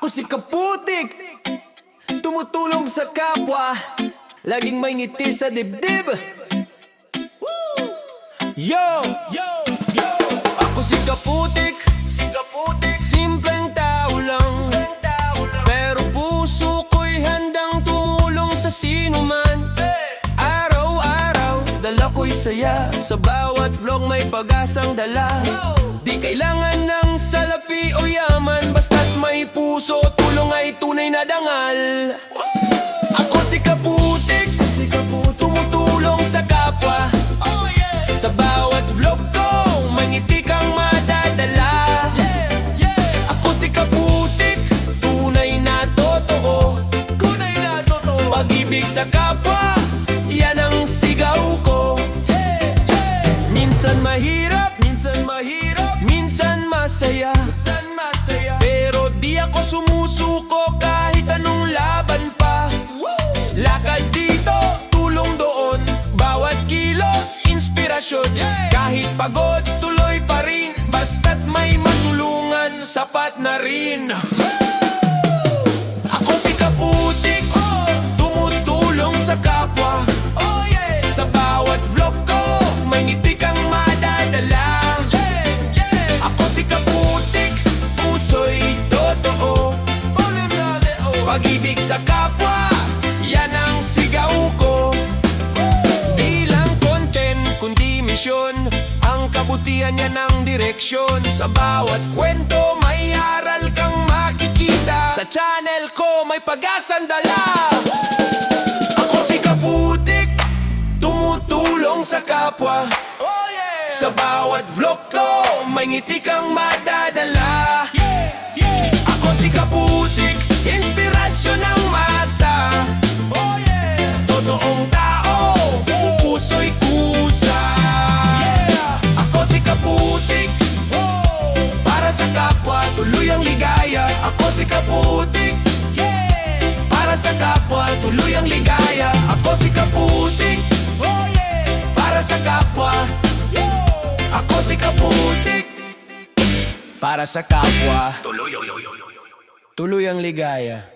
Ako si Kaputik, tumutulong sa kapwa, laging may ngiti sa dibdib. Yo! Yo! Yo! Ako si Kaputik, simpleng tao lang, pero puso ko'y handang tumulong sa sinuman. Araw-araw, dala ko'y saya, sa bawat vlog may pag-asang dala. Di kailangan ng salapi o yaman, basta't may puso, tulong ay tunay na dangal. Ako si Kaputik, tumutulong sa kapwa. Sa bawat vlog ko, may ngiti kang madadala. Ako si Kaputik, tunay na totoo. Pag-ibig sa kapwa, yan ang sigaw ko. Minsan mahirap, minsan masaya, pero di ako sumusuko kahit anong laban pa. Lakad dito, tulong doon, bawat kilos, inspirasyon. Kahit pagod, tuloy pa rin, basta't may matulungan, sapat na rin. Ako si Kaputik, tumutulong sa kapwa. Sa bawat vlog ko, may ngiti kang madadala. Ako si Kaputik, puso'y totoo. Pag-ibig sa kapwa, yan ang sigaw ko. Di lang content, kundi misyon, ang kabutihan yan ang direksyon. Sa bawat kwento, may aral kang makikita. Sa channel ko, may pag-asang dala. Ako si Kaputik, tumutulong sa kapwa. Sa bawat vlog ko, may ngiti kang madadala. Ako si Kaputik, inspirasyon ng masa. Totoong tao, puso'y kusa. Ako si Kaputik, para sa kapwa, tuloy ang ligaya. Ako si Kaputik, para sa kapwa, tuloy ang ligaya. Ako si Kaputik, para sa kapwa. Ako si Kaputik, para sa kapwa, tuloy ang ligaya.